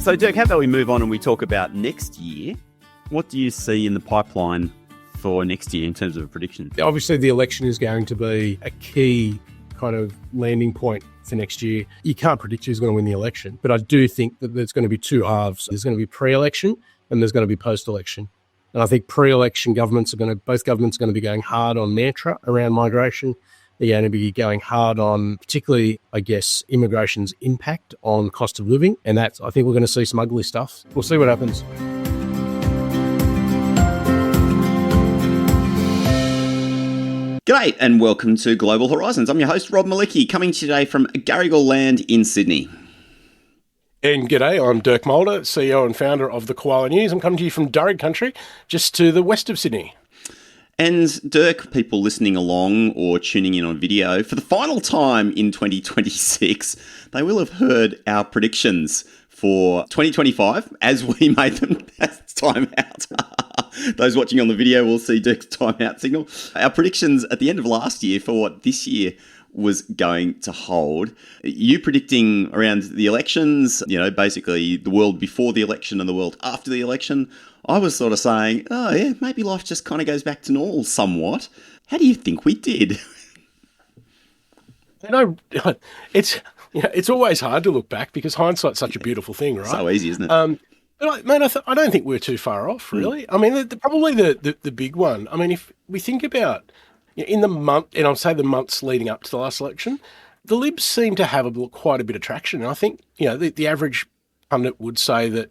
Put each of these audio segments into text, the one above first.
So, Dirk, how about we move on and we talk about next year? What do you see in the pipeline for next year in terms of a prediction? Obviously, the election is going to be a key kind of landing point for next year. You can't predict who's going to win the election, but I do think that there's going to be two halves. There's going to be pre-election and there's going to be post-election. And I think pre-election both governments are going to be going hard on mantra around migration. They're going to be going hard on, particularly, I guess, immigration's impact on cost of living. And I think we're going to see some ugly stuff. We'll see what happens. G'day and welcome to Global Horizons. I'm your host, Rob Malicki, coming to you today from Garigal Land in Sydney. And g'day, I'm Dirk Mulder, CEO and founder of the Koala News. I'm coming to you from Dirk country, just to the west of Sydney. And Dirk, people listening along or tuning in on video, for the final time in 2026, they will have heard our predictions for 2025 as we made them. That's time out. Those watching on the video will see Dirk's timeout signal. Our predictions at the end of last year for what this year was going to hold. You predicting around the elections, basically the world before the election and the world after the election. I was sort of saying, oh yeah, maybe life just kind of goes back to normal somewhat. How do you think we did? It's always hard to look back because hindsight's such a beautiful thing, right? So easy, isn't it? But I don't think we're too far off, really. I mean, probably the big one. I mean, if we think about in the month, and I'll say the months leading up to the last election, the Libs seem to have quite a bit of traction. And I think the average pundit would say that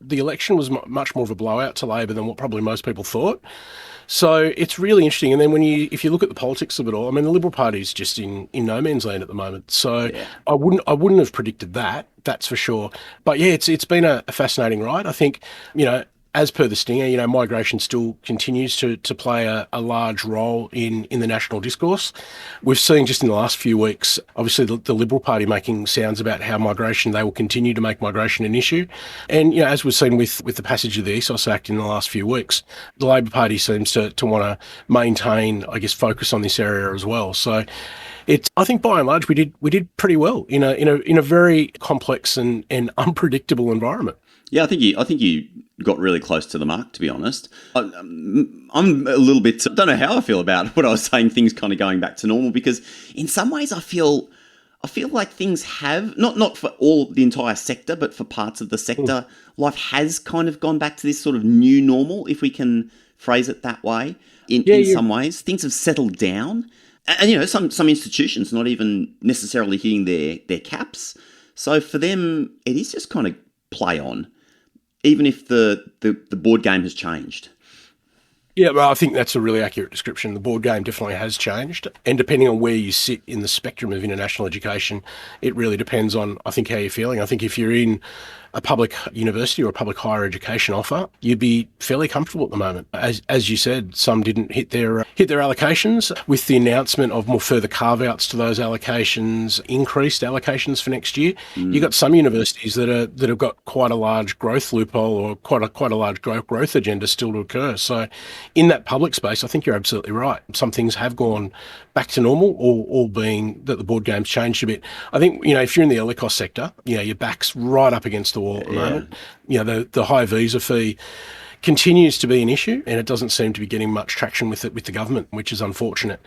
the election was much more of a blowout to Labor than what probably most people thought. So it's really interesting. And then if you look at the politics of it all, I mean, the Liberal Party is just in no man's land at the moment. So yeah. I wouldn't have predicted that. That's for sure. But yeah, it's been a fascinating ride. I think, as per the Stinger, migration still continues to play a large role in the national discourse. We've seen just in the last few weeks, obviously the Liberal Party making sounds about how they will continue to make migration an issue. And, as we've seen with the passage of the ESOS Act in the last few weeks, the Labor Party seems to want to maintain, I guess, focus on this area as well. So I think by and large we did pretty well in a very complex and unpredictable environment. Yeah, I think you got really close to the mark, to be honest. I'm a little bit, I don't know how I feel about what I was saying, things kind of going back to normal, because in some ways I feel like things have, not for the entire sector, but for parts of the sector, life has kind of gone back to this sort of new normal, if we can phrase it that way. In some ways, things have settled down. And, some institutions not even necessarily hitting their caps. So for them, it is just kind of play on, even if the board game has changed. Yeah, well, I think that's a really accurate description. The board game definitely has changed. And depending on where you sit in the spectrum of international education, it really depends on, I think, how you're feeling. I think if you're in a public university or a public higher education offer, you'd be fairly comfortable at the moment. As you said, some didn't hit their allocations. With the announcement of more further carve-outs to those allocations, increased allocations for next year, you've got some universities that have got quite a large growth loophole or quite a large growth agenda still to occur. So in that public space, I think you're absolutely right. Some things have gone back to normal, all being that the board game's changed a bit. I think, if you're in the ELICOS sector, your back's right up against the wall at the moment. The high visa fee continues to be an issue, and it doesn't seem to be getting much traction with the government, which is unfortunate.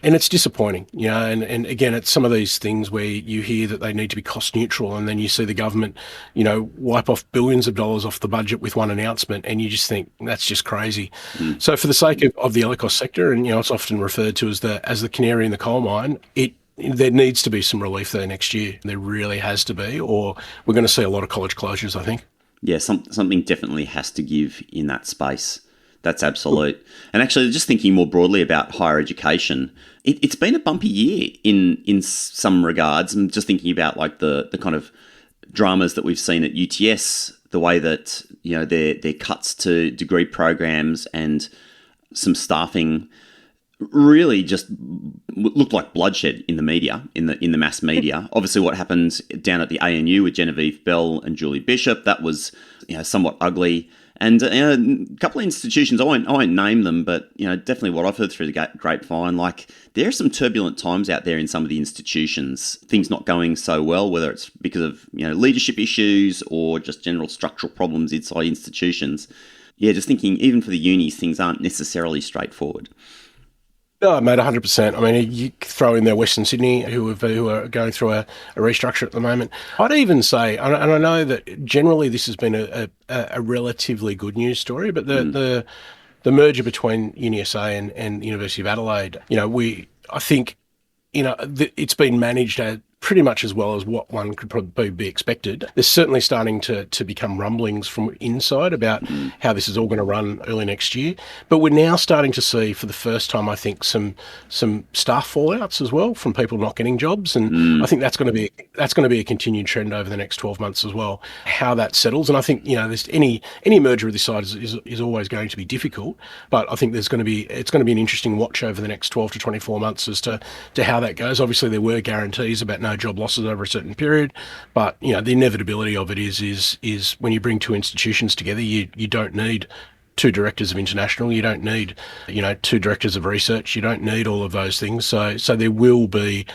And it's disappointing, and again, it's some of these things where you hear that they need to be cost neutral, and then you see the government, wipe off billions of dollars off the budget with one announcement, and you just think that's just crazy. So for the sake of the ELICOS sector, and it's often referred to as the canary in the coal mine, there needs to be some relief there next year. There really has to be, or we're going to see a lot of college closures, I think. Yeah, something definitely has to give in that space. That's absolute. And actually, just thinking more broadly about higher education, it's been a bumpy year in some regards. I'm just thinking about like the kind of dramas that we've seen at UTS, the way that their cuts to degree programs and some staffing really just looked like bloodshed in the media, in the mass media. Obviously, what happened down at the ANU with Genevieve Bell and Julie Bishop, that was somewhat ugly. And a couple of institutions, I won't name them, but definitely what I've heard through the grapevine, like there are some turbulent times out there in some of the institutions. Things not going so well, whether it's because of leadership issues or just general structural problems inside institutions. Yeah, just thinking even for the unis, things aren't necessarily straightforward. No, mate, 100%. I mean, you throw in there Western Sydney, who are going through a restructure at the moment. I'd even say, and I know that generally this has been a relatively good news story, but the merger between UniSA and University of Adelaide, I think, it's been managed pretty much as well as what one could probably be expected. There's certainly starting to become rumblings from inside about how this is all going to run early next year. But we're now starting to see, for the first time, I think, some staff fallouts as well from people not getting jobs, and I think that's going to be a continued trend over the next 12 months as well. How that settles, and I think there's any merger of this size is always going to be difficult, but I think it's going to be an interesting watch over the next 12 to 24 months as to how that goes. Obviously, there were guarantees about no job losses over a certain period, but the inevitability of it is when you bring two institutions together, you don't need two directors of international, you don't need two directors of research, you don't need all of those things. So there will be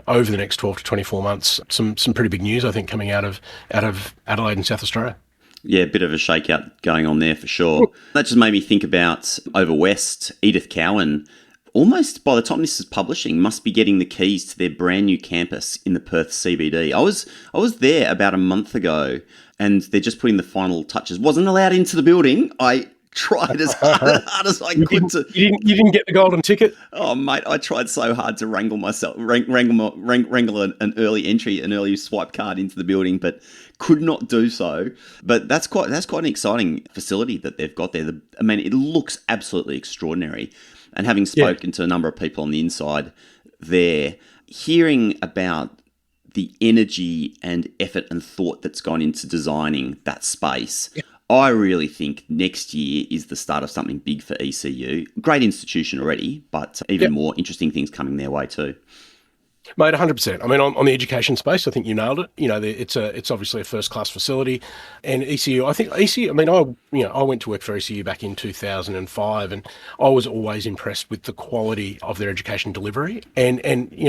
over the next 12 to 24 months some pretty big news, I think, coming out of Adelaide and South Australia. Yeah, a bit of a shakeout going on there for sure. That just made me think about over west, Edith Cowan, almost by the time this is publishing, must be getting the keys to their brand new campus in the Perth CBD. I was there about a month ago, and they're just putting the final touches. Wasn't allowed into the building. I tried as hard as I could to. You didn't get the golden ticket? Oh, mate, I tried so hard to wrangle an early entry, an early swipe card into the building, but could not do so. But that's quite an exciting facility that they've got there. I mean, it looks absolutely extraordinary. And having spoken to a number of people on the inside there, hearing about the energy and effort and thought that's gone into designing that space, I really think next year is the start of something big for ECU. Great institution already, but even more interesting things coming their way too. Mate, 100%. I mean, on the education space, I think you nailed it. It's obviously a first-class facility, and ECU. I think ECU. I mean, I went to work for ECU back in 2005, and I was always impressed with the quality of their education delivery. And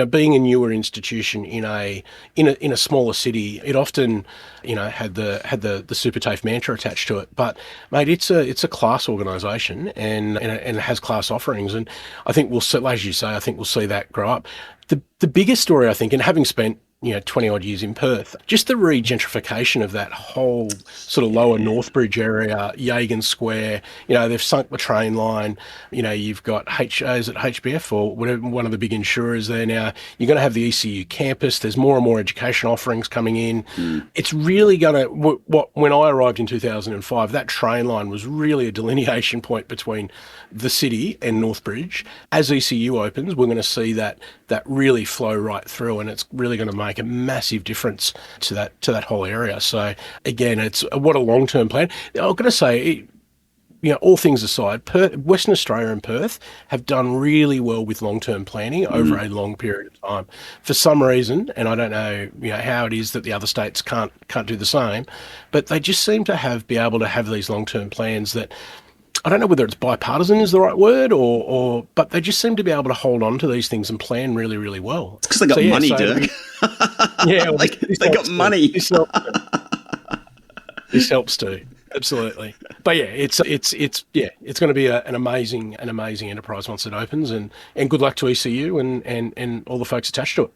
being a newer institution in a smaller city, it often had the Super TAFE mantra attached to it. But mate, it's a class organisation, and it has class offerings, and I think as you say, I think we'll see that grow up. The biggest story, I think, and having spent 20 odd years in Perth, just the regentrification of that whole sort of lower Northbridge area, Yagan Square, they've sunk the train line, you've got HOs at HBF or whatever, one of the big insurers there now. You're going to have the ECU campus. There's more and more education offerings coming in. It's really going to, when I arrived in 2005, that train line was really a delineation point between the city and Northbridge. As ECU opens, we're going to see that really flow right through, and it's really going to make a massive difference to that whole area. So again, it's what a long-term plan. I'm going to say, all things aside, Western Australia and Perth have done really well with long-term planning over a long period of time. For some reason, and I don't know, how it is that the other states can't do the same, but they just seem to be able to have these long-term plans that, I don't know whether it's bipartisan is the right word, but they just seem to be able to hold on to these things and plan really, really well. It's because they got money, Dirk. Yeah, well, they got money. This helps too. Absolutely. But yeah, it's going to be an amazing enterprise once it opens, and good luck to ECU and all the folks attached to it.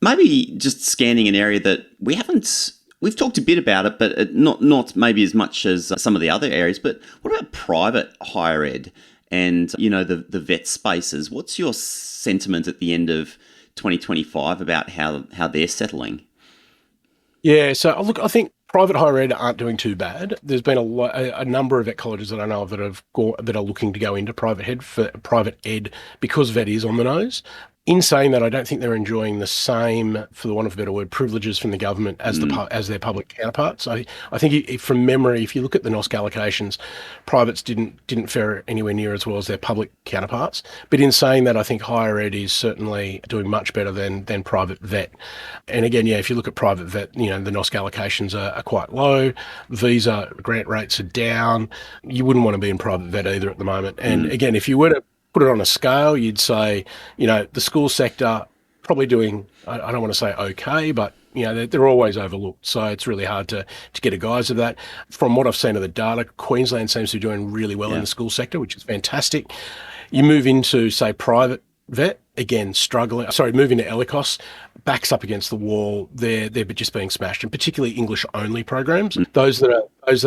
Maybe just scanning an area that we've talked a bit about it, but not maybe as much as some of the other areas. But what about private higher ed and, the vet spaces? What's your sentiment at the end of 2025 about how they're settling? Yeah, so look, I think private higher ed aren't doing too bad. There's been a number of vet colleges that I know of that are looking to go into private ed because vet is on the nose. In saying that, I don't think they're enjoying the same, for the want of a better word, privileges from the government as as their public counterparts. I think from memory, if you look at the NOSC allocations, privates didn't fare anywhere near as well as their public counterparts. But in saying that, I think higher ed is certainly doing much better than private vet. And again, yeah, if you look at private vet, the NOSC allocations are quite low. Visa grant rates are down. You wouldn't want to be in private vet either at the moment. And again, if you were to put it on a scale, you'd say, the school sector probably doing, I don't want to say okay, but they're always overlooked. So it's really hard to get a guise of that. From what I've seen of the data, Queensland seems to be doing really well in the school sector, which is fantastic. You move into, say, private vet, again, struggling. Sorry, move into ELICOS, backs up against the wall. They're just being smashed, and particularly English-only programs. Those that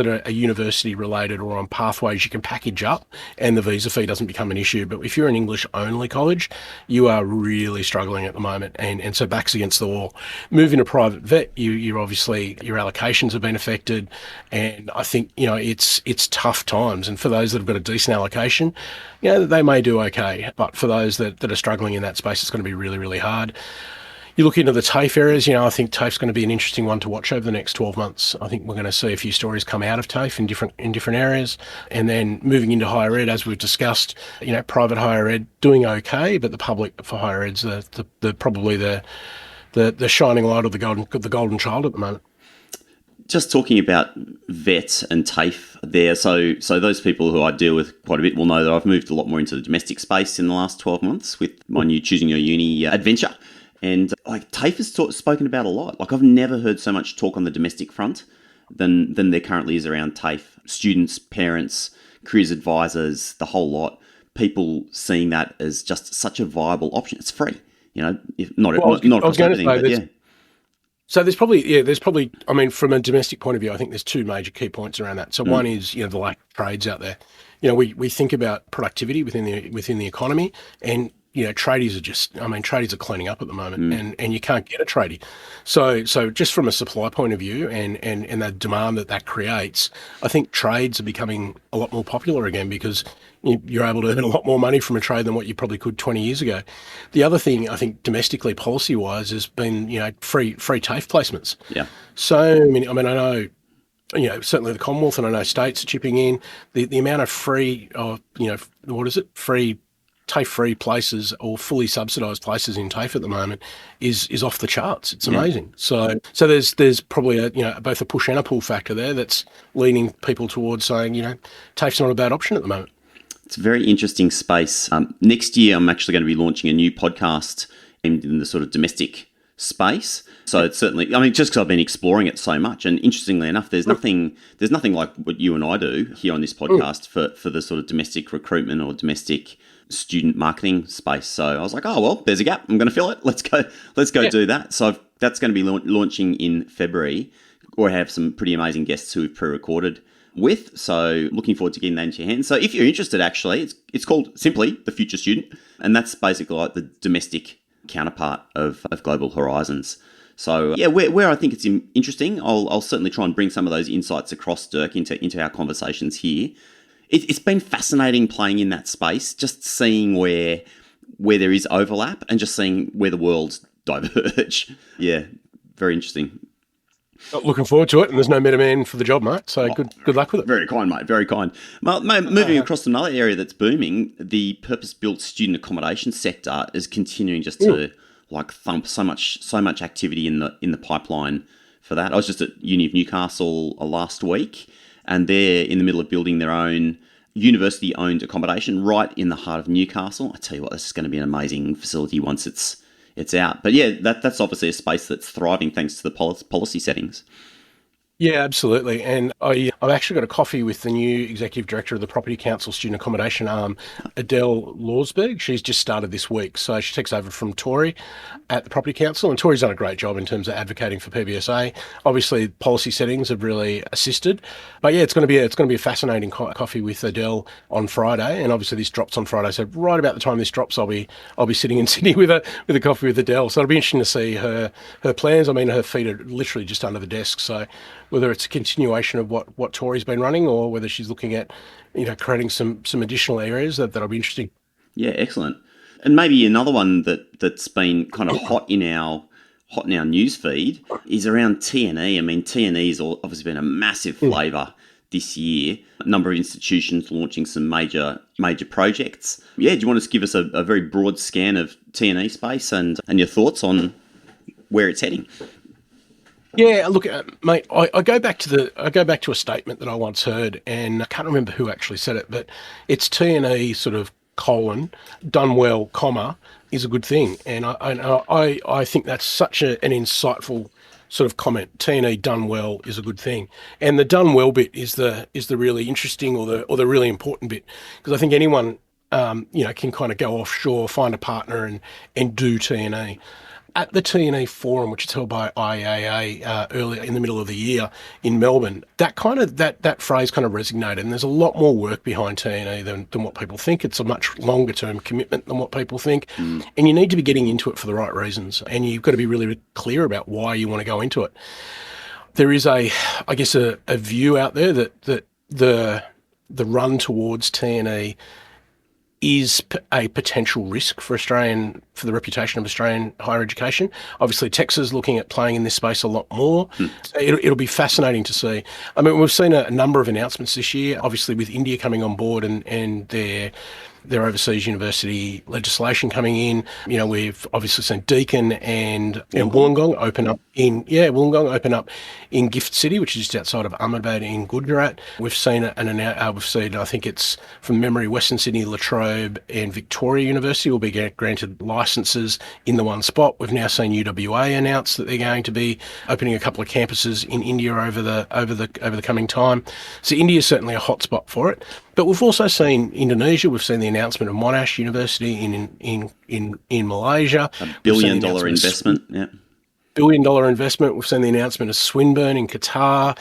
are university related or on pathways, you can package up, and the visa fee doesn't become an issue. But if you're an English-only college, you are really struggling at the moment, and so backs against the wall. Moving to private vet, you're obviously, your allocations have been affected, and I think it's tough times. And for those that have got a decent allocation, they may do okay, but for those that are struggling in that space, it's going to be really, really hard. You look into the TAFE areas, I think TAFE's going to be an interesting one to watch over the next 12 months. I think we're going to see a few stories come out of TAFE in different areas. And then moving into higher ed, as we've discussed, private higher ed doing okay, but the public for higher ed's probably the shining light of the golden child at the moment. Just talking about vet and TAFE there, so those people who I deal with quite a bit will know that I've moved a lot more into the domestic space in the last 12 months with my new Choosing Your Uni adventure. And TAFE is spoken about a lot. I've never heard so much talk on the domestic front than there currently is around TAFE. Students, parents, careers advisors, the whole lot. People seeing that as just such a viable option. It's free, if not across everything, but yeah. So there's probably, I mean, from a domestic point of view, I think there's two major key points around that. So one is, the lack of trades out there. We think about productivity within the economy, and tradies are cleaning up at the moment, and you can't get a tradie. So just from a supply point of view and the demand that creates, I think trades are becoming a lot more popular again, because you're able to earn a lot more money from a trade than what you probably could 20 years ago. The other thing, I think, domestically, policy-wise, has been, free TAFE placements. Yeah. So, I know, certainly the Commonwealth, and I know states are chipping in. The amount of free TAFE-free places or fully subsidised places in TAFE at the moment is off the charts. It's amazing. So there's probably both a push and a pull factor there that's leaning people towards saying, TAFE's not a bad option at the moment. It's a very interesting space. Next year, I'm actually going to be launching a new podcast in the sort of domestic space. So it's certainly, just because I've been exploring it so much, and interestingly enough, there's nothing like what you and I do here on this podcast for the sort of domestic recruitment or domestic student marketing space. So I was like, oh, well, there's a gap. I'm going to fill it. Let's go do that. So that's going to be launching in February, or have some pretty amazing guests who we've pre-recorded with. So looking forward to getting that into your hands. So if you're interested, actually, it's called simply The Future Student, and that's basically like the domestic counterpart of Global Horizons. So yeah, where I think it's interesting, I'll certainly try and bring some of those insights across, Dirk, into our conversations here. It's been fascinating playing in that space, just seeing where there is overlap and just seeing where the worlds diverge. Yeah, very interesting. Looking forward to it, and there's no better man for the job, mate. So good luck with it. Very kind, mate. Very kind. Well, moving across to another area that's booming, the purpose-built student accommodation sector is continuing just to thump so much activity in the pipeline for that. I was just at Uni of Newcastle last week, and they're in the middle of building their own university-owned accommodation right in the heart of Newcastle. I tell you what, this is going to be an amazing facility once it's out. But yeah, that's obviously a space that's thriving thanks to the policy settings. Yeah, absolutely. And I've actually got a coffee with the new Executive Director of the Property Council Student Accommodation Arm, Adele Lawsberg. She's just started this week. So she takes over from Tori at the Property Council. And Tori's done a great job in terms of advocating for PBSA. Obviously, policy settings have really assisted. But yeah, it's going to be a fascinating coffee with Adele on Friday. And obviously this drops on Friday. So right about the time this drops, I'll be sitting in Sydney with a coffee with Adele. So it'll be interesting to see her plans. Her feet are literally just under the desk. So whether it's a continuation of what Tori's been running, or whether she's looking at, creating some additional areas that'll be interesting. Yeah, excellent. And maybe another one that's been kind of hot in our news feed is around TNE. I mean, TNE has obviously been a massive flavour this year. A number of institutions launching some major projects. Yeah, do you want to give us a very broad scan of TNE space and your thoughts on where it's heading? Yeah, look, mate, I go back to a statement that I once heard, and I can't remember who actually said it, but it's TNE sort of colon done well, comma, is a good thing, and I think that's such an insightful sort of comment. TNE done well is a good thing, and the done well bit is the really interesting or the really important bit, because I think anyone can kind of go offshore, find a partner, and do TNE. At the TNE forum, which is held by IAA earlier in the middle of the year in Melbourne, that phrase kind of resonated, and there's a lot more work behind TNE than what people think. It's a much longer term commitment than what people think, and you need to be getting into it for the right reasons, and you've got to be really clear about why you want to go into it. There is a view out there that the run towards TNE is a potential risk for the reputation of Australian higher education. Obviously, Texas is looking at playing in this space a lot more. So it'll be fascinating to see. I mean, we've seen a number of announcements this year, obviously with India coming on board and their overseas university legislation coming in. You know, we've obviously seen Deakin and Wollongong open up in Gift City, which is just outside of Ahmedabad in Gujarat. We've seen I think it's from memory, Western Sydney, La Trobe and Victoria University will be granted licenses in the one spot. We've now seen UWA announce that they're going to be opening a couple of campuses in India over the coming time. So India is certainly a hotspot for it. But we've also seen Indonesia. We've seen the announcement of Monash University in Malaysia. $1 billion investment. Yeah. $1 billion investment. We've seen the announcement of Swinburne in Qatar.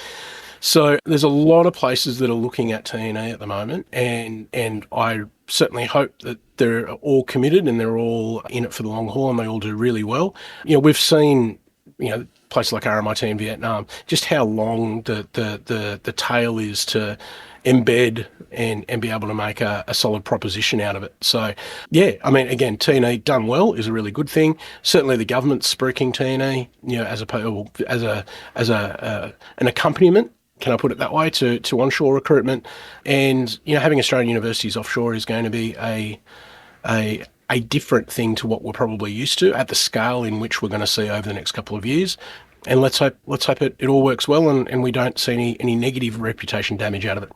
So there's a lot of places that are looking at TNE at the moment, and I certainly hope that they're all committed and they're all in it for the long haul and they all do really well. You know, we've seen, places like RMIT in Vietnam, just how long the tail is to embed and be able to make a solid proposition out of it. So, yeah, I mean, again, TNE done well is a really good thing. Certainly the government's spruiking TNE, as an accompaniment, can I put it that way, to onshore recruitment. And, having Australian universities offshore is going to be a different thing to what we're probably used to at the scale in which we're going to see over the next couple of years. And let's hope it all works well and we don't see any negative reputation damage out of it.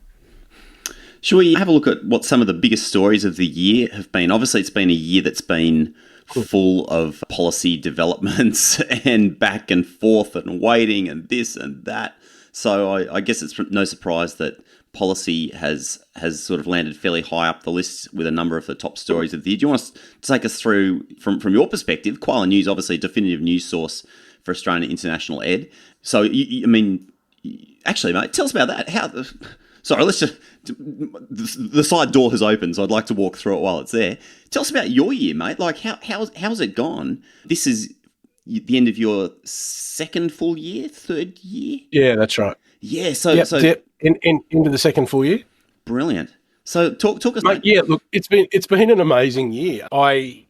Shall we have a look at what some of the biggest stories of the year have been? Obviously, it's been a year that's been full of policy developments and back and forth and waiting and this and that. So I guess it's no surprise that policy has sort of landed fairly high up the list with a number of the top stories of the year. Do you want to take us through, from your perspective, Koala News, obviously a definitive news source for Australian international ed. So, actually, mate, tell us about that. Let's just... The side door has opened, so I'd like to walk through it while it's there. Tell us about your year, mate. Like, how's it gone? This is the end of your second full year, third year? Yeah, that's right. Yeah, into the second full year. Brilliant. So talk us, mate. Yeah, look, it's been an amazing year. I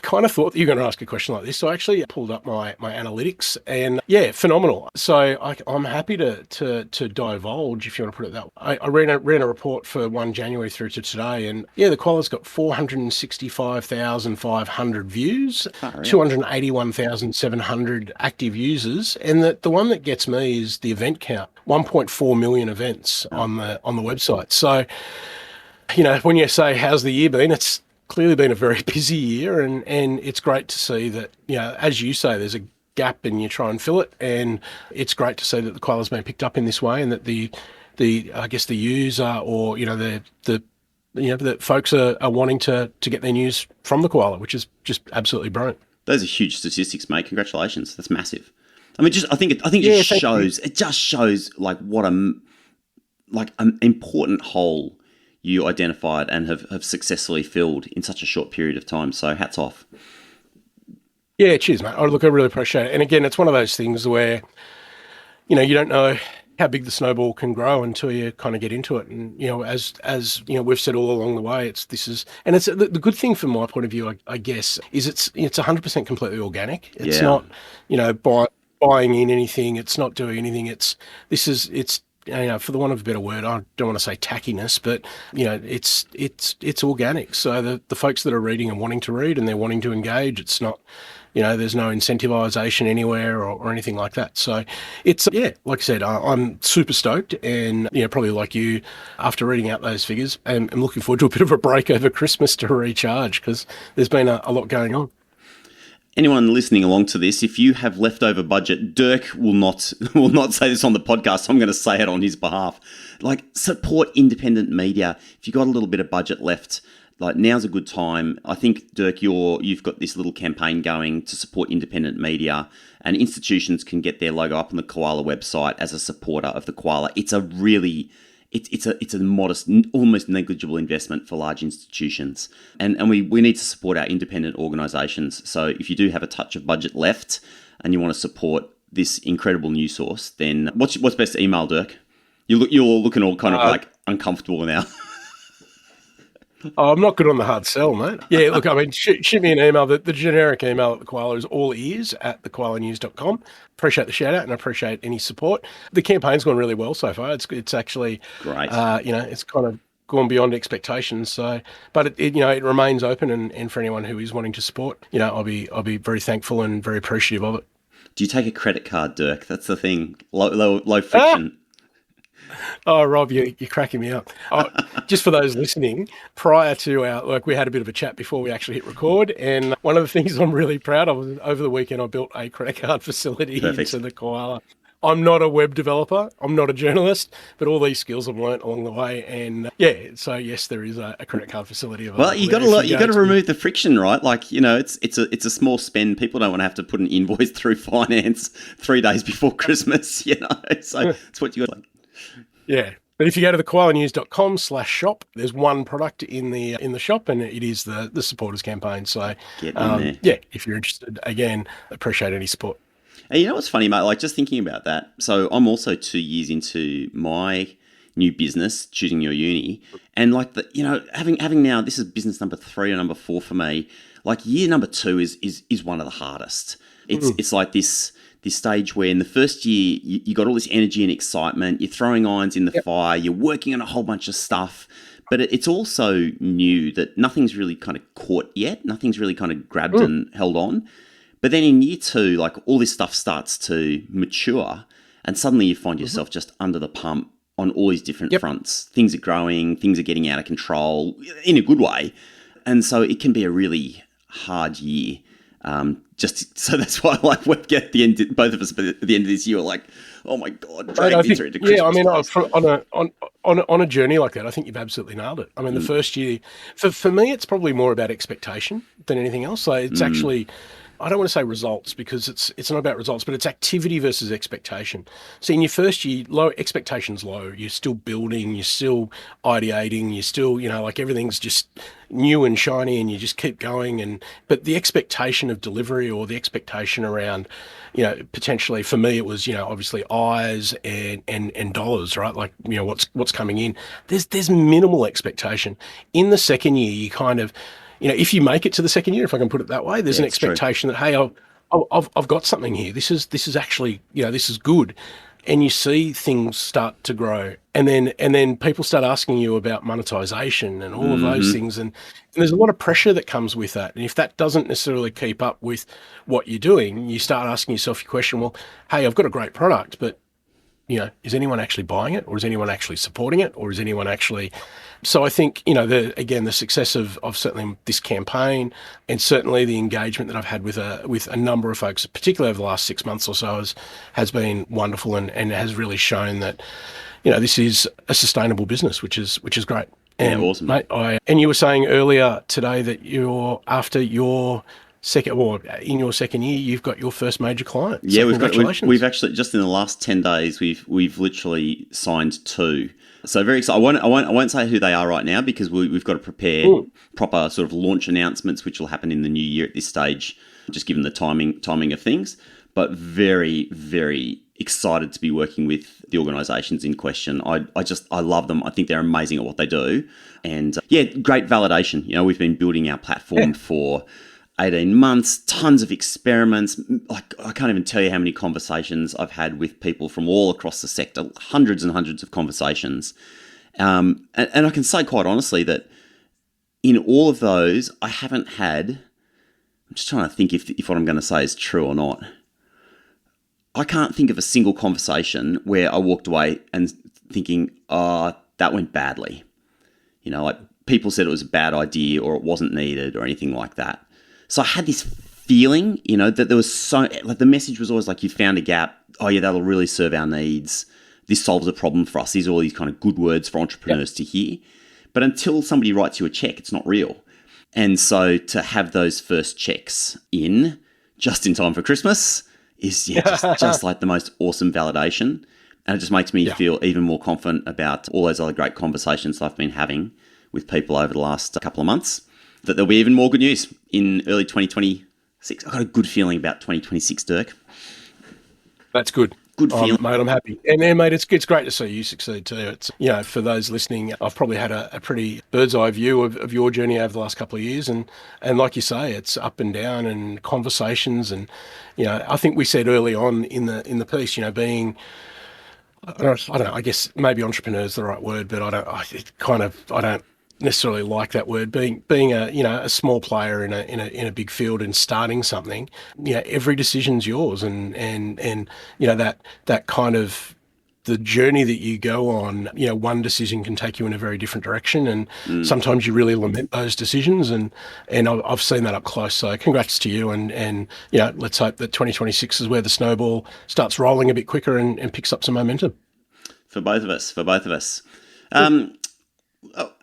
kind of thought that you were going to ask a question like this, so I actually pulled up my analytics, and yeah, phenomenal. So I'm happy to divulge, if you want to put it that way. I ran a report for 1 January through to today, and yeah, the Koala's got 465,500 views, 281,700 active users, and the one that gets me is the event count. 1.4 million events on the website. So, when you say, how's the year been? It's clearly been a very busy year, and it's great to see that, as you say, there's a gap and you try and fill it. And it's great to see that the Koala's been picked up in this way, and that the user or, that folks are wanting to get their news from the Koala, which is just absolutely brilliant. Those are huge statistics, mate. Congratulations. That's massive. I mean, I think it just shows like what an important hole you identified and have successfully filled in such a short period of time. So hats off. Yeah, cheers, mate. I really appreciate it. And again, it's one of those things where, you don't know how big the snowball can grow until you kind of get into it. And as we've said all along the way, it's the good thing from my point of view, I guess, is it's 100% completely organic. It's Yeah. not buying in anything. It's not doing anything. It's for the want of a better word, I don't want to say tackiness, but it's organic. So the folks that are reading and wanting to read and they're wanting to engage, it's not. There's no incentivization anywhere or anything like that. So it's, like I said, I'm super stoked and, probably like you, after reading out those figures, I'm looking forward to a bit of a break over Christmas to recharge because there's been a lot going on. Anyone listening along to this, if you have leftover budget, Dirk will not say this on the podcast. So I'm going to say it on his behalf. Like, support independent media. If you've got a little bit of budget left, like, now's a good time. I think, Dirk, you've got this little campaign going to support independent media, and institutions can get their logo up on the Koala website as a supporter of the Koala. It's a modest, almost negligible investment for large institutions, and we need to support our independent organisations. So if you do have a touch of budget left and you want to support this incredible news source, then what's best email, Dirk? You're looking all kind of like uncomfortable now. Oh, I'm not good on the hard sell, mate. Yeah, look, I mean, shoot me an email. The generic email at the Koala is allears@thekoalanews.com. Appreciate the shout out and I appreciate any support. The campaign's gone really well so far. It's actually Great. It's kind of gone beyond expectations. So, but it remains open, and for anyone who is wanting to support, I'll be very thankful and very appreciative of it. Do you take a credit card, Dirk? That's the thing. Low friction. Oh, Rob, you're cracking me up. Just for those listening, prior to we had a bit of a chat before we actually hit record, and one of the things I'm really proud of was over the weekend I built a credit card facility into the Koala. I'm not a web developer, I'm not a journalist, but all these skills I've learnt along the way, and so yes, there is a credit card facility available. Well, you got to remove the friction, right? Like, it's a small spend. People don't want to have to put an invoice through finance 3 days before Christmas, So it's what you got. Yeah. But if you go to thekoalanews.com/shop, there's one product in the shop, and it is the supporters campaign. So, if you're interested, again, appreciate any support. And you know what's funny, mate? Like, just thinking about that. So I'm also 2 years into my new business, choosing your uni, and like having now, this is business number 3 or number 4 for me. Like, year number 2 is one of the hardest. It's like this stage where in the first year you got all this energy and excitement, you're throwing irons in the fire, you're working on a whole bunch of stuff, but it's also new that nothing's really kind of caught yet, nothing's really kind of grabbed and held on. But then in year 2, like, all this stuff starts to mature, and suddenly you find yourself just under the pump on all these different fronts. Things are growing, things are getting out of control in a good way, and so it can be a really hard year. So that's why, like, we get the end. Both of us at the end of this year, are like, "Oh my God, drag me through to Christmas." Yeah, I mean, on a journey like that, I think you've absolutely nailed it. I mean, the first year, for me, it's probably more about expectation than anything else. So it's actually, I don't want to say results because it's not about results, but it's activity versus expectation. So in your first year, expectations low. You're still building, you're still ideating, you're still, like, everything's just new and shiny, and you just keep going. But the expectation of delivery, or the expectation around, potentially for me, it was, obviously eyes and dollars, right? Like, what's coming in. There's minimal expectation. In the second year, you kind of, if you make it to the second year, if I can put it that way, there's an expectation that, hey, I've got something here. This is actually, this is good. And you see things start to grow, and then people start asking you about monetization and all of those things, and there's a lot of pressure that comes with that. And if that doesn't necessarily keep up with what you're doing, you start asking yourself your question, well, hey, I've got a great product, but is anyone actually buying it, or is anyone actually supporting it, or is anyone actually? So I think, the success of certainly this campaign, and certainly the engagement that I've had with a number of folks, particularly over the last 6 months or so, has been wonderful, and has really shown that, this is a sustainable business, which is great. And, awesome, mate. And you were saying earlier today that in your second year, you've got your first major client. Yeah, so congratulations. We've actually, just in the last 10 days, we've literally signed 2. So very excited. I won't say who they are right now, because we've got to prepare proper sort of launch announcements, which will happen in the new year at this stage, just given the timing of things. But very, very excited to be working with the organisations in question. I love them. I think they're amazing at what they do. And great validation. We've been building our platform for 18 months, tons of experiments. Like, I can't even tell you how many conversations I've had with people from all across the sector, hundreds and hundreds of conversations. And I can say quite honestly that in all of those, I haven't had, I'm just trying to think if what I'm going to say is true or not. I can't think of a single conversation where I walked away and thinking, oh, that went badly. Like people said it was a bad idea or it wasn't needed or anything like that. So I had this feeling, that there was the message was always like, you found a gap. Oh yeah, that'll really serve our needs. This solves a problem for us. These are all these kind of good words for entrepreneurs to hear. But until somebody writes you a check, it's not real. And so to have those first checks in just in time for Christmas is just like the most awesome validation. And it just makes me feel even more confident about all those other great conversations I've been having with people over the last couple of months, that there'll be even more good news in early 2026. I've got a good feeling about 2026, Dirk. That's good. Good feeling. Mate, I'm happy. And mate, it's great to see you succeed too. It's, for those listening, I've probably had a pretty bird's eye view of your journey over the last couple of years. And like you say, it's up and down and conversations. And, I think we said early on in the piece, being, I don't know, I guess maybe entrepreneur is the right word, but I don't necessarily like that word. Being a small player in a big field and starting something, every decision's yours, and that kind of the journey that you go on, one decision can take you in a very different direction, and sometimes you really lament those decisions, and I've seen that up close. So congrats to you, and let's hope that 2026 is where the snowball starts rolling a bit quicker and picks up some momentum. For both of us.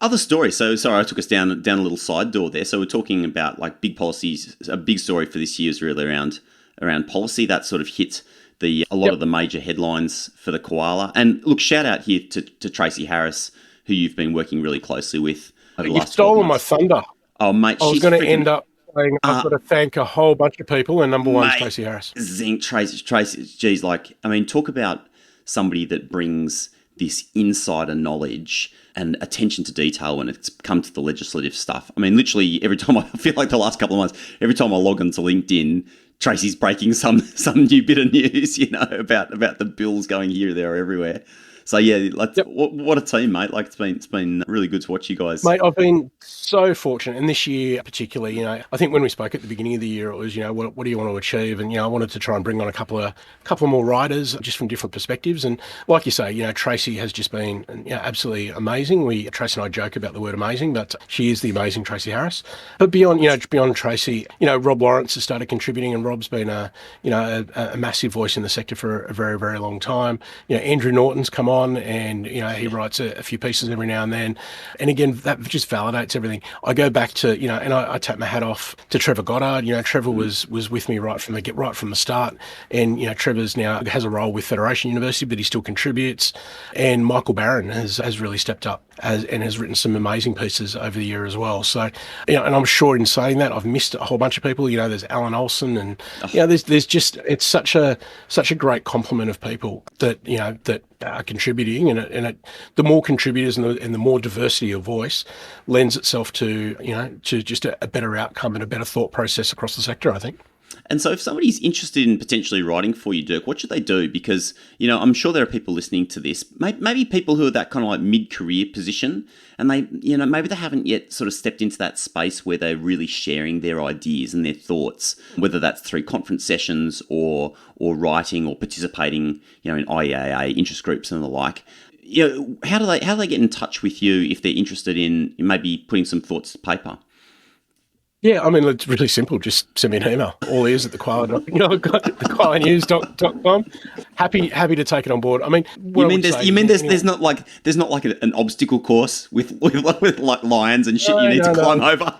Other stories. So sorry, I took us down a little side door there. So we're talking about like big policies. A big story for this year is really around policy. That sort of hit a lot of the major headlines for the koala. And look, shout out here to Tracy Harris, who you've been working really closely with over the last 12 months. You've stolen my thunder. Oh mate, I was going to end up saying I've got to thank a whole bunch of people, and number one is Tracy Harris. Tracy, geez, talk about somebody that brings this insider knowledge and attention to detail when it's come to the legislative stuff. I mean, literally every time I feel like the last couple of months, every time I log into LinkedIn, Tracy's breaking some new bit of news, about the bills going here, there, or everywhere. So what a team, mate! Like it's been really good to watch you guys. Mate, I've been so fortunate, and this year particularly, I think when we spoke at the beginning of the year, it was, what do you want to achieve? And I wanted to try and bring on a couple of more writers just from different perspectives. And like you say, Tracy has just been absolutely amazing. Tracy and I joke about the word amazing, but she is the amazing Tracy Harris. But beyond Tracy, Rob Lawrence has started contributing, and Rob's been a massive voice in the sector for a very, very long time. Andrew Norton's come on, and he writes a few pieces every now and then, and again that just validates everything. I go back to and I take my hat off to Trevor Goddard. Trevor was with me right from the start, and Trevor's now has a role with Federation University, but he still contributes. And Michael Barron has really stepped up and has written some amazing pieces over the year as well. So and I'm sure in saying that I've missed a whole bunch of people. There's Alan Olsen, and there's just, it's such a great complement of people that that are contributing, and the more contributors and the more diversity of voice lends itself to just a better outcome and a better thought process across the sector, I think. And so if somebody's interested in potentially writing for you, Dirk, what should they do? Because, I'm sure there are people listening to this, maybe people who are that kind of like mid-career position, and they, maybe they haven't yet sort of stepped into that space where they're really sharing their ideas and their thoughts, whether that's through conference sessions or writing or participating, in IEAA interest groups and the like. How do they get in touch with you if they're interested in maybe putting some thoughts to paper? Yeah, I mean, it's really simple. Just send me an email. All ears at thekoalanews.com. Happy to take it on board. I mean, there's not like an obstacle course with like lions and shit you need to climb over.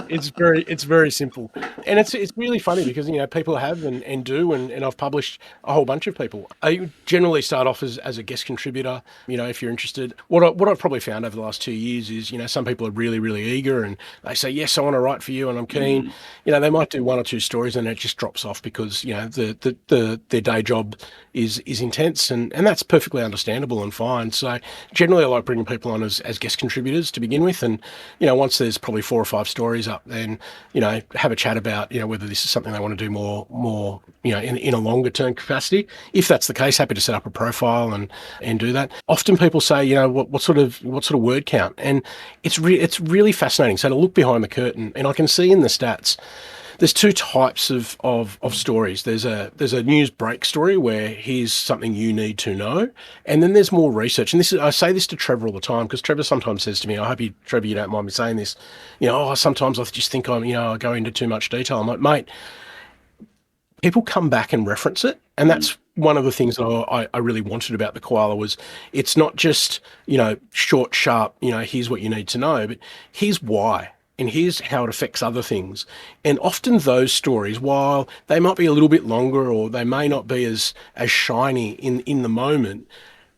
it's very simple, and it's really funny because people have and do, and I've published a whole bunch of people. I generally start off as a guest contributor. If you're interested, what I've probably found over the last 2 years is some people are really eager and they say yes, I want to write for you and I'm keen. They might do one or two stories and it just drops off because their day job is intense, and that's perfectly understandable and fine. So generally, I like bringing people on as guest contributors to begin with, and once there's probably 4 or 5 stories up, then have a chat about whether this is something they want to do more in a longer term capacity. If that's the case, happy to set up a profile and do that. Often people say, what sort of word count, and it's really fascinating. So to look behind the curtain, and I can see in the stats, there's 2 types of stories. There's a news break story where here's something you need to know, and then there's more research. And I say this to Trevor all the time because Trevor sometimes says to me, I hope Trevor, you don't mind me saying this. Sometimes I just think I go into too much detail. I'm like, mate, people come back and reference it, and that's one of the things that I really wanted about the koala was it's not just short, sharp. Here's what you need to know, but here's why. And here's how it affects other things. And often those stories, while they might be a little bit longer or they may not be as shiny in the moment,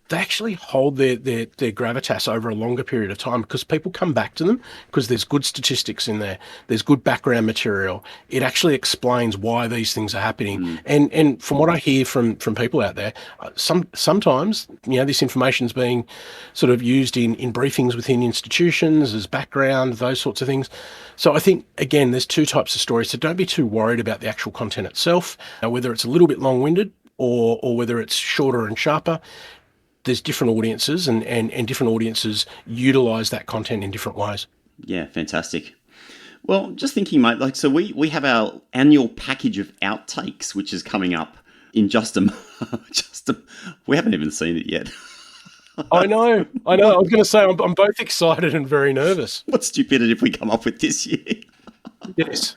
they actually hold their gravitas over a longer period of time because people come back to them because there's good statistics in there. There's good background material. It actually explains why these things are happening. And from what I hear from people out there, sometimes, this information is being sort of used in briefings within institutions as background, those sorts of things. So I think, again, there's 2 types of stories. So don't be too worried about the actual content itself, whether it's a little bit long-winded or whether it's shorter and sharper. There's different audiences and different audiences utilize that content in different ways. Yeah, fantastic. Well, just thinking, mate, so we have our annual package of outtakes, which is coming up in we haven't even seen it yet. I know. I was going to say, I'm both excited and very nervous. What stupidity have we come up with this year? Yes.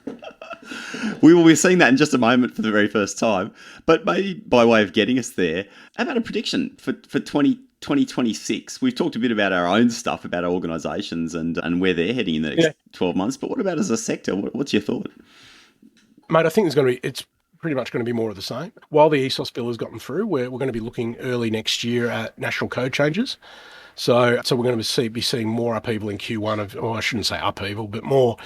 We will be seeing that in just a moment for the very first time. But maybe by way of getting us there, how about a prediction for 2026? We've talked a bit about our own stuff, about our organisations and where they're heading in the next 12 months. But what about as a sector? What's your thought? Mate, I think it's pretty much going to be more of the same. While the ESOS bill has gotten through, we're going to be looking early next year at national code changes. So we're going to be seeing more upheaval in Q1 I shouldn't say upheaval, but more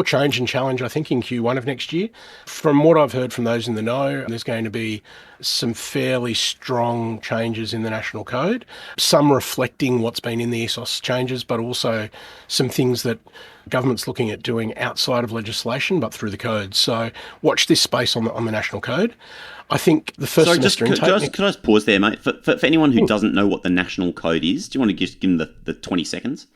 change and challenge, I think, in Q1 of next year. From what I've heard from those in the know, there's going to be some fairly strong changes in the national code, some reflecting what's been in the ESOS changes, but also some things that government's looking at doing outside of legislation, but through the code. So watch this space on the national code. I think the first semester intake... Can I just pause there, mate? For anyone who doesn't know what the national code is, do you want to just give them the 20 seconds?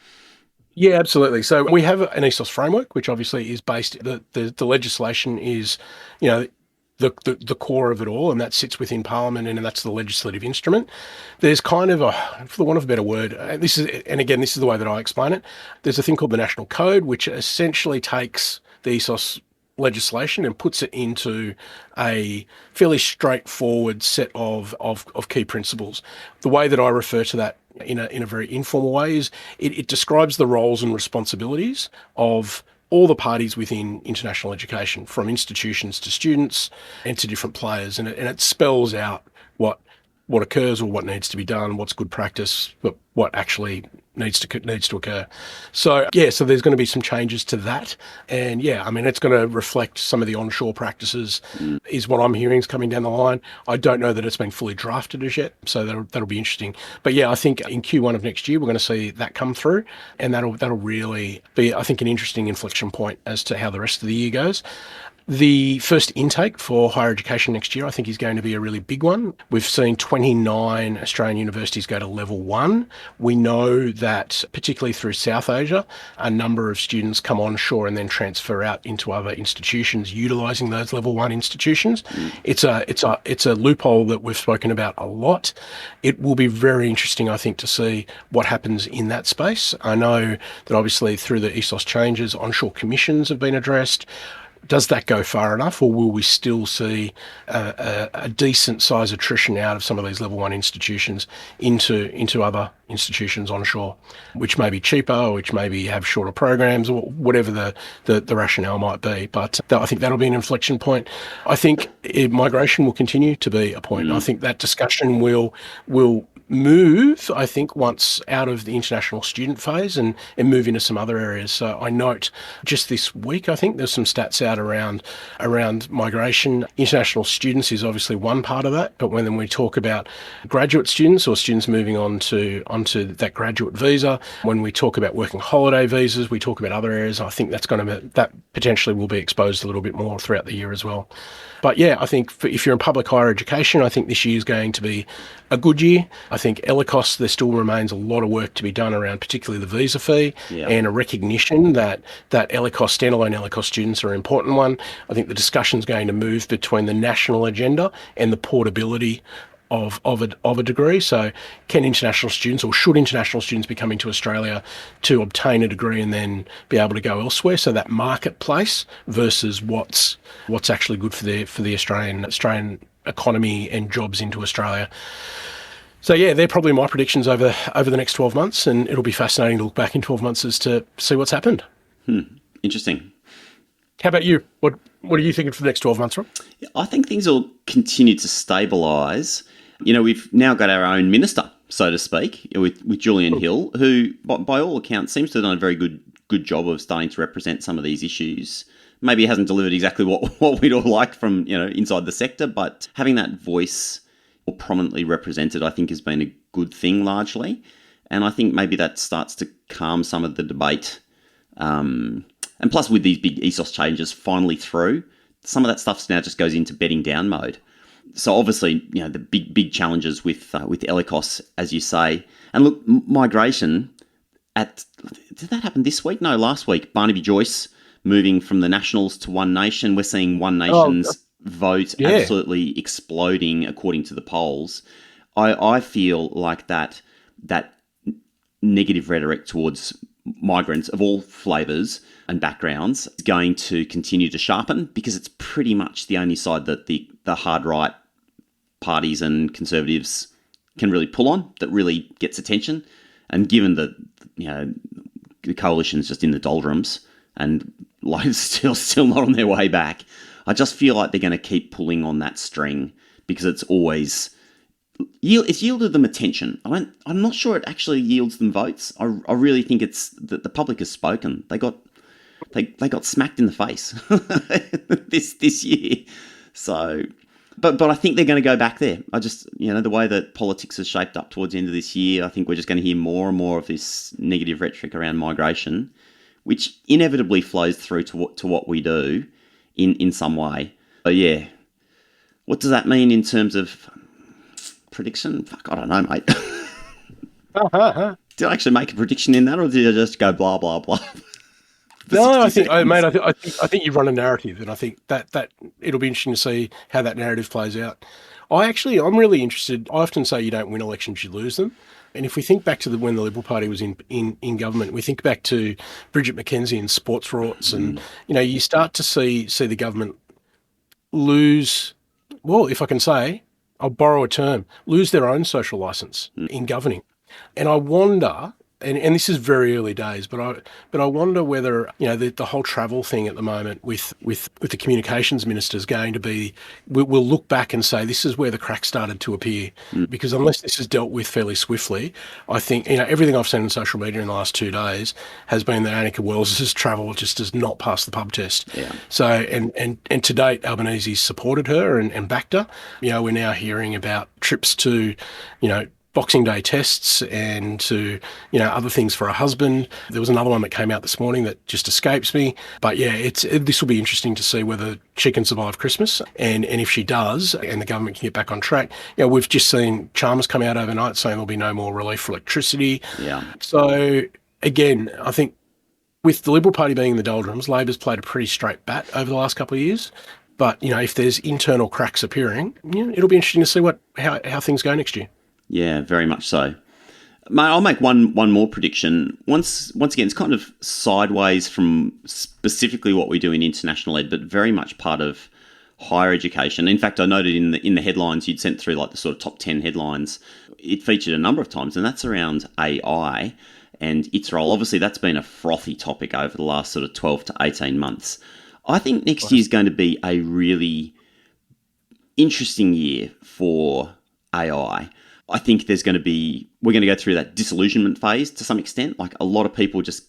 Yeah, absolutely. So we have an ESOS framework, which obviously is based... The legislation is, the core of it all, and that sits within Parliament, and that's the legislative instrument. There's kind of for the want of a better word, this is the way that I explain it. There's a thing called the National Code, which essentially takes the ESOS legislation and puts it into a fairly straightforward set of key principles. The way that I refer to that in a very informal way is it describes the roles and responsibilities of all the parties within international education, from institutions to students and to different players, and it spells out what occurs or what needs to be done, what's good practice, but what actually needs to occur. So there's going to be some changes to that, and it's going to reflect some of the onshore practices, is what I'm hearing is coming down the line. I don't know that it's been fully drafted as yet, so that'll be interesting. But I think in Q1 of next year we're going to see that come through, and that'll really be, I think, an interesting inflection point as to how the rest of the year goes. The first intake for higher education next year, I think, is going to be a really big one. We've seen 29 Australian universities go to level 1. We know that, particularly through South Asia, a number of students come onshore and then transfer out into other institutions utilising those level 1 institutions. It's a loophole that we've spoken about a lot. It will be very interesting, I think, to see what happens in that space. I know that obviously through the ESOS changes, onshore commissions have been addressed. Does that go far enough, or will we still see a decent size attrition out of some of these level one institutions into other institutions onshore, which may be cheaper, or which maybe have shorter programs, or whatever the rationale might be? But I think that'll be an inflection point. I think migration will continue to be a point. I think that discussion will move, I think, once out of the international student phase and move into some other areas. So I note just this week, I think there's some stats out around migration. International students is obviously one part of that, but when we talk about graduate students or students moving onto that graduate visa, when we talk about working holiday visas, we talk about other areas. I think that potentially will be exposed a little bit more throughout the year as well. But yeah, I think if you're in public higher education, I think this year is going to be a good year. I think ELICOS, there still remains a lot of work to be done around particularly the visa fee and a recognition that ELICOS, standalone ELICOS students are an important one. I think the discussion's going to move between the national agenda and the portability of a degree. So can international students, or should international students, be coming to Australia to obtain a degree and then be able to go elsewhere? So that marketplace versus what's actually good for the Australian economy and jobs into Australia. So yeah, they're probably my predictions over the next 12 months, and it'll be fascinating to look back in 12 months as to see what's happened. Interesting. How about you? What are you thinking for the next 12 months, Rob? I think things will continue to stabilise. We've now got our own minister, so to speak, with Julian Hill, who, by all accounts, seems to have done a very good job of starting to represent some of these issues. Maybe he hasn't delivered exactly what we'd all like from inside the sector, but having that voice more prominently represented, I think, has been a good thing largely. And I think maybe that starts to calm some of the debate. And plus, with these big ESOS changes finally through, some of that stuff now just goes into bedding down mode. So obviously, the big challenges with ELICOS, as you say. And look, migration, did that happen this week? No, last week. Barnaby Joyce moving from the Nationals to One Nation. We're seeing One Nation's vote absolutely exploding according to the polls. I feel like that negative rhetoric towards migrants of all flavours and backgrounds is going to continue to sharpen, because it's pretty much the only side that the hard right parties and Conservatives can really pull on, that really gets attention. And given that the coalition's just in the doldrums and still not on their way back, I just feel like they're going to keep pulling on that string, because it's yielded them attention. I'm not sure it actually yields them votes. I really think it's that the public has spoken. They got smacked in the face this year. So, but I think they're going to go back there. I just, the way that politics has shaped up towards the end of this year, I think we're just going to hear more and more of this negative rhetoric around migration, which inevitably flows through to what we do in some way. But yeah, what does that mean in terms of prediction? Fuck, I don't know, mate. Did I actually make a prediction in that, or did I just go blah blah blah? No, I think you've run a narrative, and I think that it'll be interesting to see how that narrative plays out. I'm really interested. I often say you don't win elections, you lose them. And if we think back to when the Liberal Party was in government, we think back to Bridget McKenzie and sports rorts, and you start to see the government lose. Well, if I can say, I'll borrow a term, lose their own social license in governing. And I wonder, and this is very early days, but I wonder whether the whole travel thing at the moment with the communications minister is going to be, we'll look back and say this is where the cracks started to appear, because unless this is dealt with fairly swiftly, I think everything I've seen on social media in the last 2 days has been that Annika Wells's travel just does not pass the pub test. Yeah. So and to date, Albanese's supported her and backed her. We're now hearing about trips to Boxing Day tests and to, other things for her husband. There was another one that came out this morning that just escapes me. But yeah, this will be interesting to see whether she can survive Christmas. And if she does, and the government can get back on track. We've just seen Chalmers come out overnight saying there'll be no more relief for electricity. Yeah. So again, I think with the Liberal Party being in the doldrums, Labor's played a pretty straight bat over the last couple of years. But, if there's internal cracks appearing, it'll be interesting to see how things go next year. Yeah, very much so. Mate, I'll make one more prediction. Once again, it's kind of sideways from specifically what we do in international ed, but very much part of higher education. In fact, I noted in the headlines you'd sent through, like the sort of top 10 headlines, it featured a number of times, and that's around AI and its role. Obviously, that's been a frothy topic over the last sort of 12 to 18 months. I think next year is going to be a really interesting year for AI. I think we're going to go through that disillusionment phase to some extent. Like, a lot of people just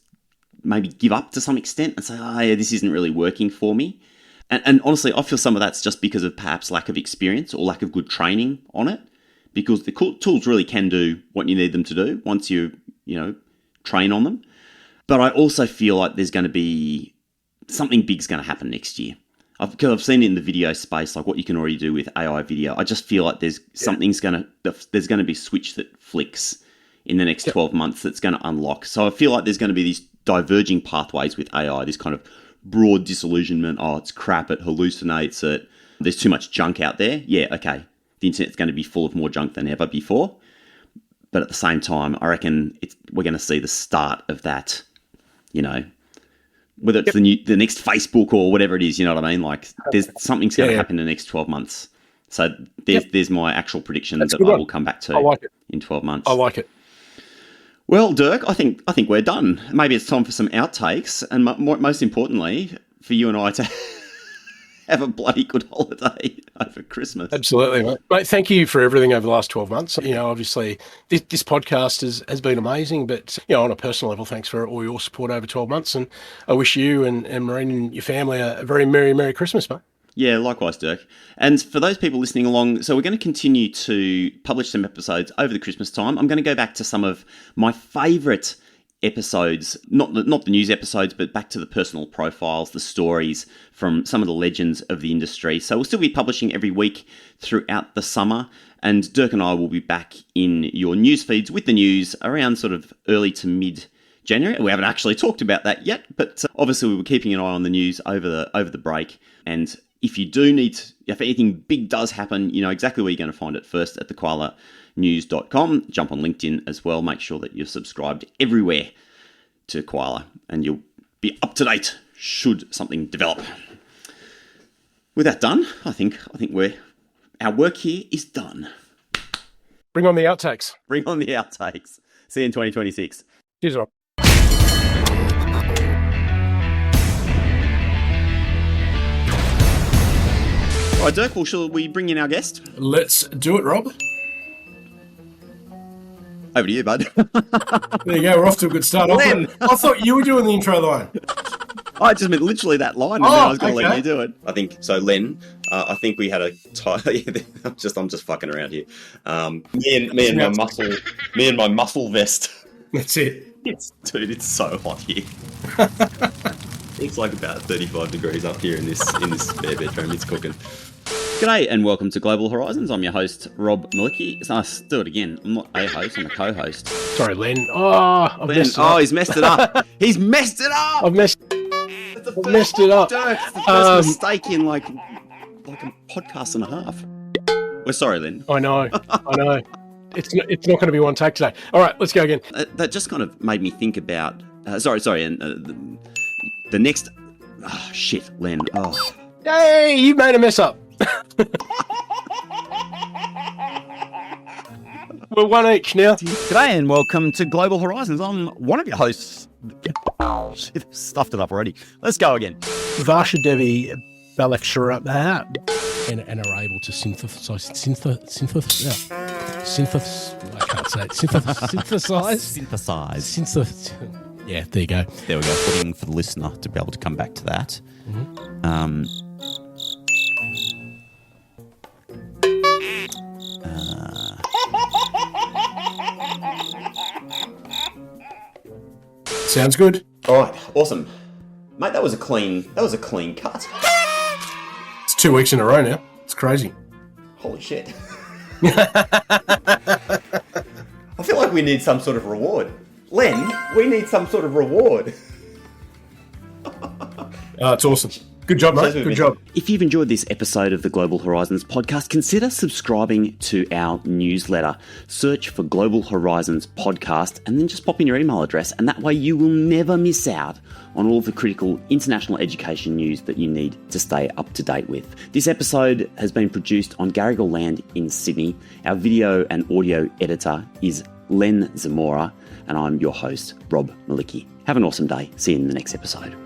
maybe give up to some extent and say, oh yeah, this isn't really working for me. And honestly, I feel some of that's just because of perhaps lack of experience or lack of good training on it, because the tools really can do what you need them to do once you train on them. But I also feel like there's going to be something big's going to happen next year. Because I've seen it in the video space, like what you can already do with AI video. I just feel like there's going to be a switch that flicks in the next 12 months that's going to unlock. So I feel like there's going to be these diverging pathways with AI, this kind of broad disillusionment. Oh, it's crap. It hallucinates. There's too much junk out there. Yeah, okay. The internet's going to be full of more junk than ever before. But at the same time, I reckon we're going to see the start of that, whether it's the next Facebook or whatever it is, you know what I mean? Like, something's going to happen in the next 12 months. So there's my actual prediction that I will come back to in 12 months. I like it. Well, Dirk, I think we're done. Maybe it's time for some outtakes, and most importantly, for you and I to have a bloody good holiday over Christmas. Absolutely, mate. Thank you for everything over the last 12 months. Obviously, this podcast has been amazing, but, on a personal level, thanks for all your support over 12 months. And I wish you and Maureen and your family a very Merry Christmas, mate. Yeah, likewise, Dirk. And for those people listening along, so we're going to continue to publish some episodes over the Christmas time. I'm going to go back to some of my favourite episodes, not the news episodes, but back to the personal profiles, the stories from some of the legends of the industry. So we'll still be publishing every week throughout the summer, and Dirk and I will be back in your news feeds with the news around sort of early to mid-January. We haven't actually talked about that yet, but obviously we were keeping an eye on the news over the break. And if anything big does happen, you know exactly where you're going to find it first at thekoalanews.com. Jump on LinkedIn as well. Make sure that you're subscribed everywhere to Koala, and you'll be up to date should something develop. With that done, I think our work here is done. Bring on the outtakes. Bring on the outtakes. See you in 2026. Cheers, Rob. All right, Dirk, well, shall we bring in our guest? Let's do it, Rob. Over to you, bud. There you go. We're off to a good start. I thought you were doing the intro line. I just meant literally that line, and then I was going to let you do it. I think so, Len. I think we had a I'm just fucking around here. Me and my muscle vest. That's it. Dude, it's so hot here. It's like about 35 degrees up here in this spare bedroom. It's cooking. G'day and welcome to Global Horizons. I'm your host, Rob Malicki. Let's do it again. I'm not a host, I'm a co-host. Sorry, Len. He's messed it up. He's messed it up. I've messed it up. Dirk, it's the first mistake in like a podcast and a half. We're sorry, Len. I know. It's not going to be one take today. All right, let's go again. That just kind of made me think about... sorry. And the next... Oh, shit, Len. Oh. Hey, you made a mess up. We're one each now. G'day and welcome to Global Horizons. I'm one of your hosts. Shit, stuffed it up already. Let's go again. Varsha Devi Balakshara and are able to synthesize. Yeah, there you go. There we go. Putting for the listener to be able to come back to that. Mm-hmm. Sounds good. All right, awesome, mate. That was a clean cut. It's 2 weeks in a row now. It's crazy. Holy shit! I feel like we need some sort of reward, Len. We need some sort of reward. It's awesome. Good job, mate. Good job. If you've enjoyed this episode of the Global Horizons podcast, consider subscribing to our newsletter. Search for Global Horizons podcast and then just pop in your email address, and that way you will never miss out on all the critical international education news that you need to stay up to date with. This episode has been produced on Garrigal Land in Sydney. Our video and audio editor is Len Zamora, and I'm your host, Rob Malicki. Have an awesome day. See you in the next episode.